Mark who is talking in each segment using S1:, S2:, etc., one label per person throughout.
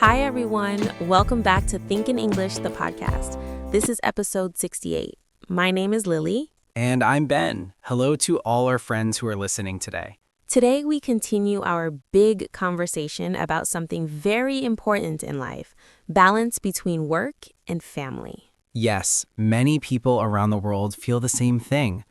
S1: Hi, everyone. Welcome back to Think in English, the podcast. This is episode 68. My name is Lily.
S2: And I'm Ben. Hello to all our friends who are listening today.
S1: Today, we continue our big conversation about something very important in life, balance between work and family.
S2: Yes, many people around the world feel the same thing.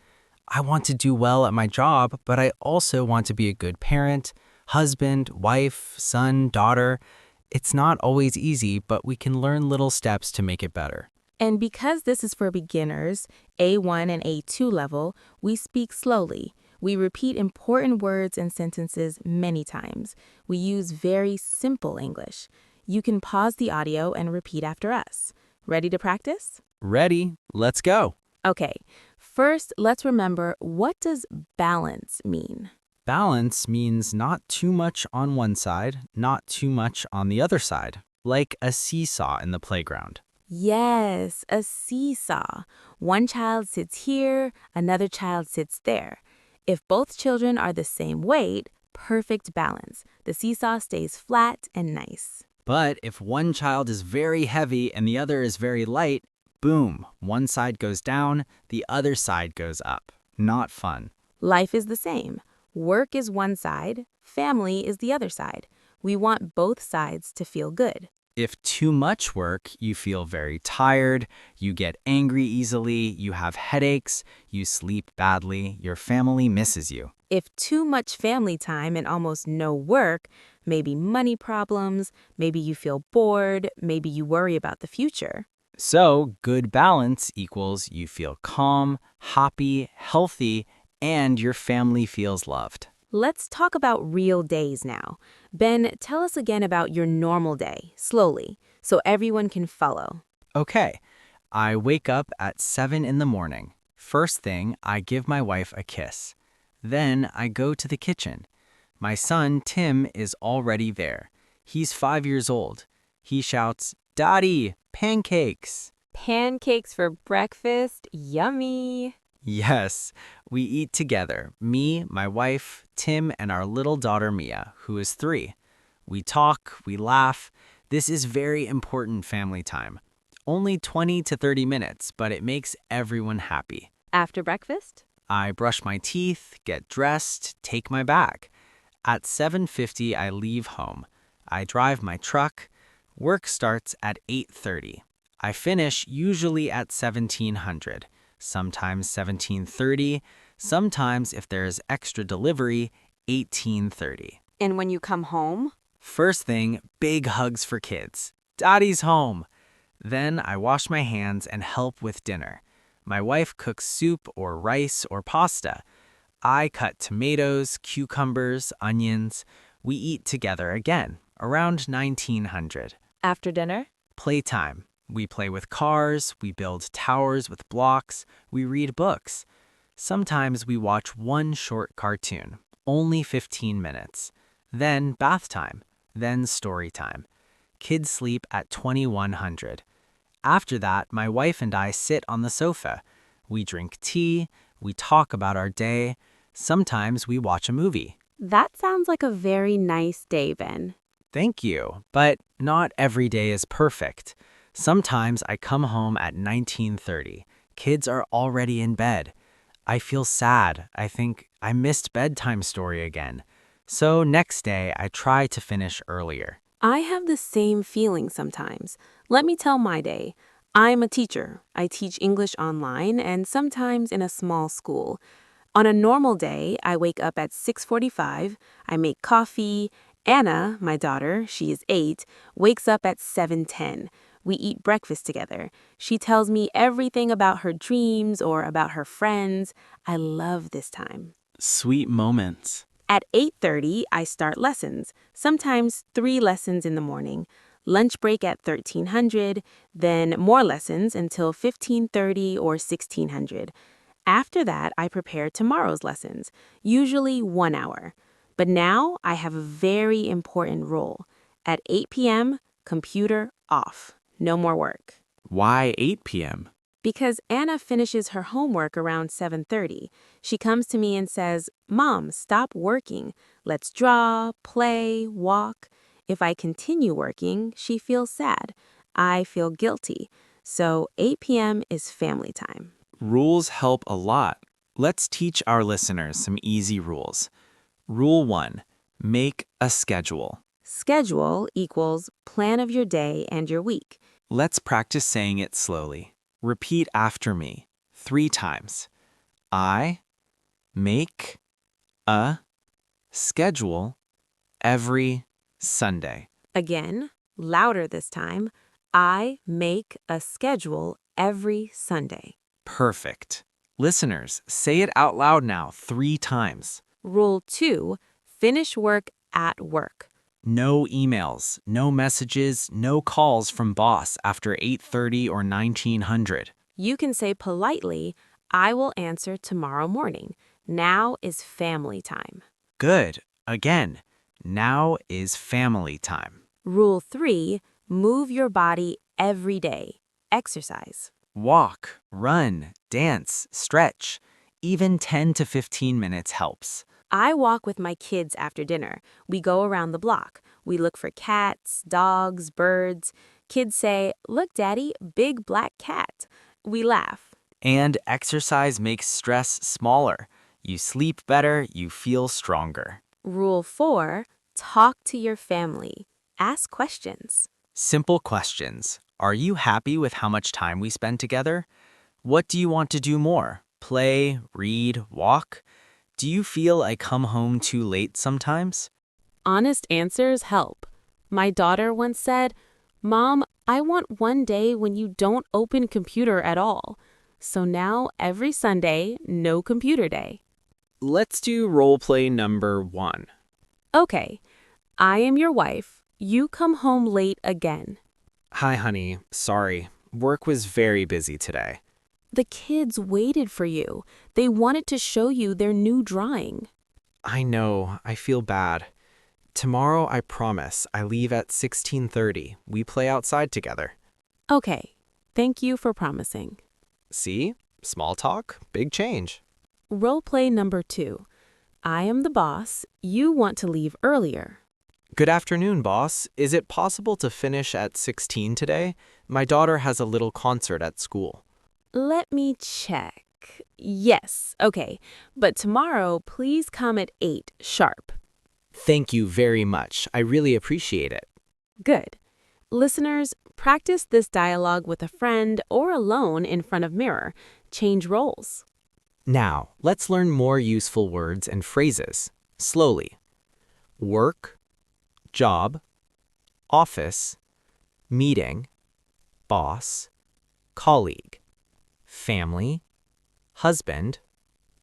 S2: I want to do well at my job, but I also want to be a good parent, husband, wife, son, daughter. It's not always easy, but we can learn little steps to make it better.
S1: And because this is for beginners, A1 and A2 level, we speak slowly. We repeat important words and sentences many times. We use very simple English. You can pause the audio and repeat after us. Ready to practice?
S2: Ready? Let's go.
S1: Okay, first let's remember, what does balance mean?
S2: Balance means not too much on one side, not too much on the other side, like a seesaw in the playground.
S1: Yes, a seesaw. One child sits here, another child sits there. If both children are the same weight, perfect balance. The seesaw stays flat and nice.
S2: But if one child is very heavy and the other is very light, boom, one side goes down, the other side goes up. Not fun.
S1: Life is the same. Work is one side, family is the other side. We want both sides to feel good.
S2: If too much work, you feel very tired, you get angry easily, you have headaches, you sleep badly, your family misses you.
S1: If too much family time and almost no work, maybe money problems, maybe you feel bored, maybe you worry about the future.
S2: So, good balance equals you feel calm, happy, healthy, and your family feels loved.
S1: Let's talk about real days now. Ben, tell us again about your normal day, slowly, so everyone can follow.
S2: Okay, I wake up at 7 in the morning. First thing, I give my wife a kiss. Then I go to the kitchen. My son, Tim, is already there. He's 5 years old. He shouts, "Daddy, pancakes!"
S1: Pancakes for breakfast, yummy.
S2: Yes, we eat together, me, my wife, Tim, and our little daughter Mia, who is 3. We talk, we laugh. This is very important family time. Only 20 to 30 minutes, but it makes everyone happy.
S1: After breakfast?
S2: I brush my teeth, get dressed, take my bag. At 7:50, I leave home. I drive my truck. Work starts at 8:30. I finish usually at 1700. Sometimes 17:30, sometimes if there is extra delivery, 18:30.
S1: And when you come home?
S2: First thing, big hugs for kids. Daddy's home. Then I wash my hands and help with dinner. My wife cooks soup or rice or pasta. I cut tomatoes, cucumbers, onions. We eat together again, around 1900.
S1: After dinner?
S2: Playtime. We play with cars, we build towers with blocks, we read books. Sometimes we watch one short cartoon, only 15 minutes. Then bath time, then story time. Kids sleep at 2100. After that, my wife and I sit on the sofa. We drink tea, we talk about our day. Sometimes we watch a movie.
S1: That sounds like a very nice day, Ben.
S2: Thank you, but not every day is perfect. Sometimes I come home at 19:30. Kids are already in bed. I feel sad. I think I missed bedtime story again. So next day, I try to finish earlier.
S1: I have the same feeling sometimes. Let me tell my day. I'm a teacher. I teach English online and sometimes in a small school. On a normal day, I wake up at 6:45. I make coffee. Anna, my daughter, she is 8, wakes up at 7:10. We eat breakfast together. She tells me everything about her dreams or about her friends. I love this time.
S2: Sweet moments.
S1: At 8:30, I start lessons, sometimes 3 lessons in the morning. Lunch break at 1300, then more lessons until 15:30 or 1600. After that, I prepare tomorrow's lessons, usually 1 hour. But now I have a very important role. At 8 p.m., computer off. No more work.
S2: Why 8 p.m.?
S1: Because Anna finishes her homework around 7:30. She comes to me and says, "Mom, stop working. Let's draw, play, walk." If I continue working, she feels sad. I feel guilty. So 8 p.m. is family time.
S2: Rules help a lot. Let's teach our listeners some easy rules. Rule 1. Make a schedule.
S1: Schedule equals plan of your day and your week.
S2: Let's practice saying it slowly. Repeat after me 3 times. I make a schedule every Sunday.
S1: Again, louder this time. I make a schedule every Sunday.
S2: Perfect. Listeners, say it out loud now 3 times.
S1: Rule 2, finish work at work.
S2: No emails, no messages, no calls from boss after 8:30 or 1900.
S1: You can say politely, I will answer tomorrow morning. Now is family time.
S2: Good. Again, now is family time.
S1: Rule 3, move your body every day. Exercise.
S2: Walk, run, dance, stretch. Even 10 to 15 minutes helps.
S1: I walk with my kids after dinner. We go around the block. We look for cats, dogs, birds. Kids say, "Look, Daddy, big black cat." We laugh.
S2: And exercise makes stress smaller. You sleep better, you feel stronger.
S1: Rule 4, talk to your family. Ask questions.
S2: Simple questions. Are you happy with how much time we spend together? What do you want to do more? Play, read, walk? Do you feel I come home too late sometimes?
S1: Honest answers help. My daughter once said, "Mom, I want one day when you don't open computer at all." So now every Sunday, no computer day.
S2: Let's do role play number 1.
S1: Okay, I am your wife. You come home late again.
S2: Hi, honey. Sorry. Work was very busy today.
S1: The kids waited for you. They wanted to show you their new drawing.
S2: I know. I feel bad. Tomorrow, I promise, I leave at 16:30. We play outside together.
S1: Okay, thank you for promising.
S2: See? Small talk, big change.
S1: Role play number 2. I am the boss. You want to leave earlier.
S2: Good afternoon, boss. Is it possible to finish at 16 today? My daughter has a little concert at school.
S1: Let me check. Yes, okay. But tomorrow, please come at 8 sharp.
S2: Thank you very much. I really appreciate it.
S1: Good. Listeners, practice this dialogue with a friend or alone in front of mirror. Change roles.
S2: Now, let's learn more useful words and phrases. Slowly. Work, job, office, meeting, boss, colleague, family, husband,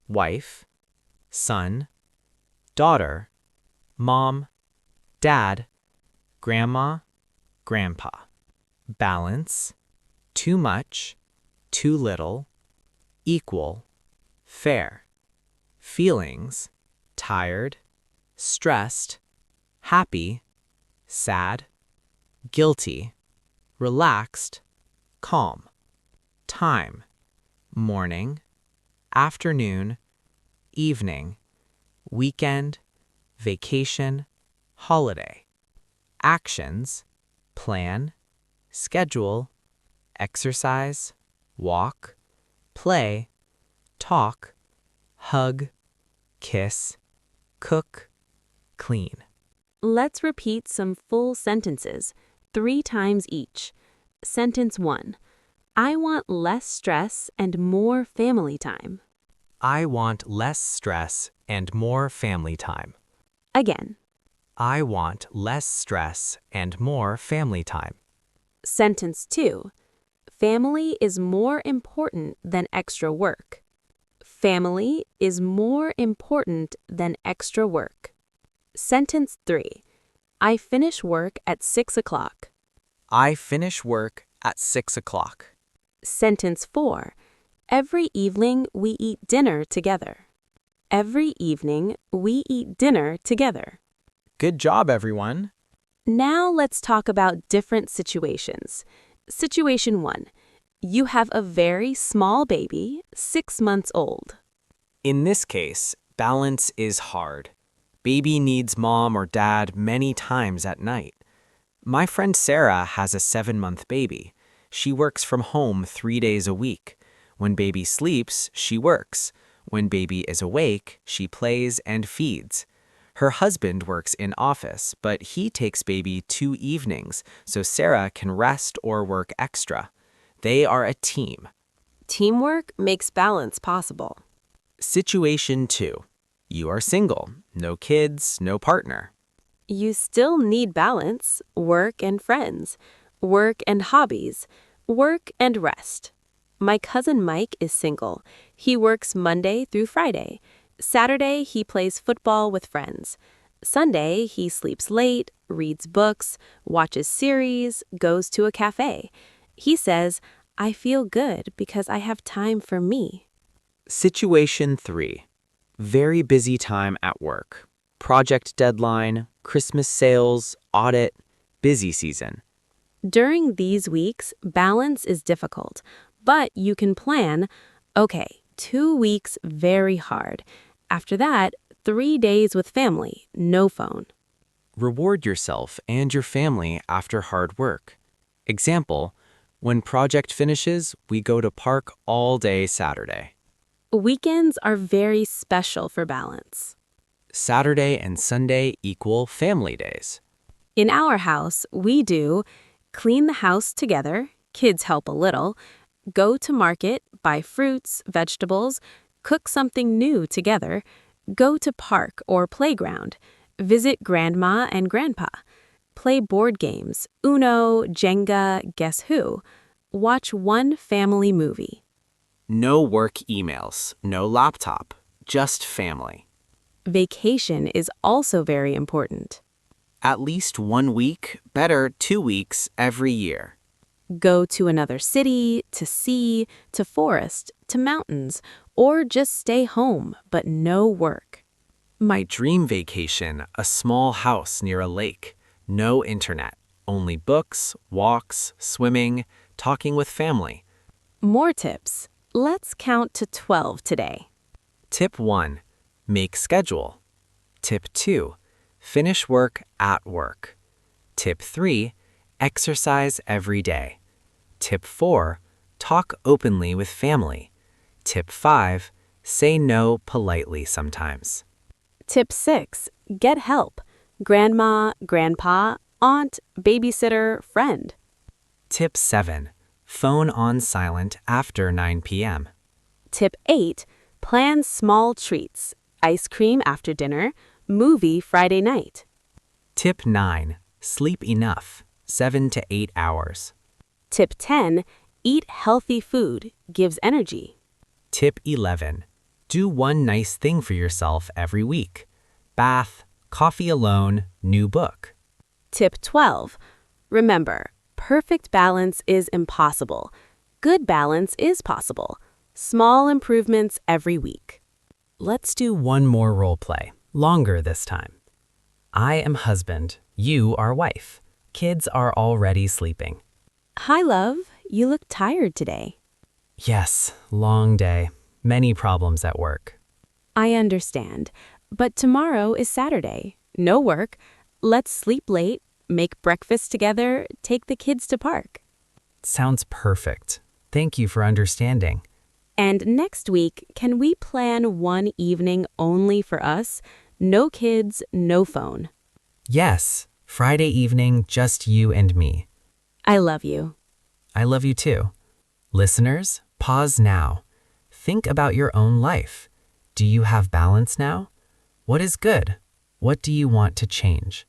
S2: wife, son, daughter, mom, dad, grandma, grandpa. Balance, too much, too little, equal, fair. Feelings, tired, stressed, happy, sad, guilty, relaxed, calm. Time, morning, afternoon, evening, weekend, vacation, holiday. Actions, plan, schedule, exercise, walk, play, talk, hug, kiss, cook, clean.
S1: Let's repeat some full sentences, 3 times each. Sentence 1. I want less stress and more family time.
S2: I want less stress and more family time.
S1: Again.
S2: I want less stress and more family time.
S1: Sentence 2. Family is more important than extra work. Family is more important than extra work. Sentence 3. I finish work at 6 o'clock.
S2: I finish work at 6 o'clock.
S1: Sentence 4. Every evening we eat dinner together. Every evening we eat dinner together.
S2: Good job, everyone.
S1: Now let's talk about different situations. Situation 1. You have a very small baby, 6 months old.
S2: In this case, balance is hard. Baby needs mom or dad many times at night. My friend Sarah has a 7-month baby. She works from home 3 days a week. When baby sleeps, she works. When baby is awake, she plays and feeds. Her husband works in office, but he takes baby 2 evenings, so Sarah can rest or work extra. They are a team.
S1: Teamwork makes balance possible.
S2: Situation 2. You are single, no kids, no partner.
S1: You still need balance, work and friends, work and hobbies, work and rest. My cousin Mike is single. He works Monday through Friday. Saturday, he plays football with friends. Sunday, he sleeps late, reads books, watches series, goes to a cafe. He says, I feel good because I have time for me.
S2: Situation 3. Very busy time at work. Project deadline, Christmas sales, audit, busy season.
S1: During these weeks, balance is difficult, but you can plan, okay, 2 weeks very hard. After that, 3 days with family, no phone.
S2: Reward yourself and your family after hard work. Example, when project finishes, we go to park all day Saturday.
S1: Weekends are very special for balance.
S2: Saturday and Sunday equal family days.
S1: In our house, we do clean the house together, kids help a little, go to market, buy fruits, vegetables, cook something new together, go to park or playground, visit grandma and grandpa, play board games, Uno, Jenga, Guess Who, watch one family movie.
S2: No work emails, no laptop, just family.
S1: Vacation is also very important.
S2: At least 1 week, better 2 weeks every year.
S1: Go to another city, to sea, to forest, to mountains, or just stay home, but no work.
S2: My dream vacation, a small house near a lake. No internet, only books, walks, swimming, talking with family.
S1: More tips. Let's count to 12 today.
S2: Tip 1. Make schedule. Tip 2. Finish work at work. Tip 3. Exercise every day. Tip 4. Talk openly with family. Tip 5. Say no politely sometimes.
S1: Tip 6. Get help. Grandma, grandpa, aunt, babysitter, friend.
S2: Tip 7. Phone on silent after 9 p.m.
S1: Tip 8. Plan small treats. Ice cream after dinner, movie Friday night.
S2: Tip 9. Sleep enough, 7 to 8 hours.
S1: Tip 10. Eat healthy food, gives energy.
S2: Tip 11. Do one nice thing for yourself every week. Bath, coffee alone, new book.
S1: Tip 12. Remember, perfect balance is impossible. Good balance is possible. Small improvements every week.
S2: Let's do one more role play, longer this time. I am husband, you are wife. Kids are already sleeping.
S1: Hi, love. You look tired today.
S2: Yes, long day. Many problems at work.
S1: I understand. But tomorrow is Saturday. No work. Let's sleep late, make breakfast together, take the kids to park.
S2: Sounds perfect. Thank you for understanding.
S1: And next week, can we plan one evening only for us? No kids, no phone.
S2: Yes, Friday evening, just you and me.
S1: I love you.
S2: I love you too. Listeners, pause now. Think about your own life. Do you have balance now? What is good? What do you want to change?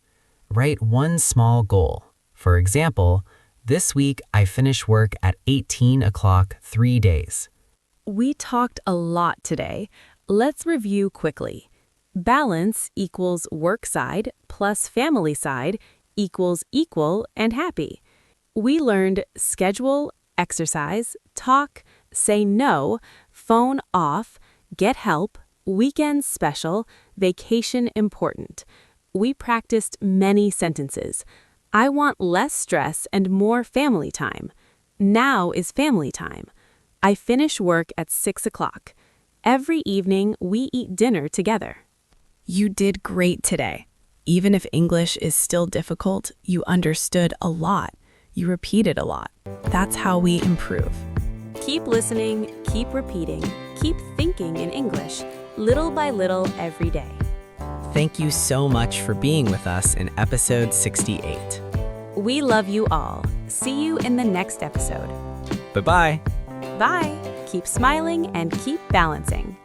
S2: Write one small goal. For example, this week I finish work at 18 o'clock 3 days.
S1: We talked a lot today. Let's review quickly. Balance equals work side plus family side equals equal and happy. We learned schedule, exercise, talk, say no, phone off, get help, weekend special, vacation important. We practiced many sentences. I want less stress and more family time. Now is family time. I finish work at 6 o'clock. Every evening we eat dinner together.
S3: You did great today. Even if English is still difficult, you understood a lot. You repeated a lot. That's how we improve.
S1: Keep listening, keep repeating, keep thinking in English, little by little every day.
S2: Thank you so much for being with us in episode 68.
S1: We love you all. See you in the next episode.
S2: Bye-bye.
S1: Bye. Keep smiling and keep balancing.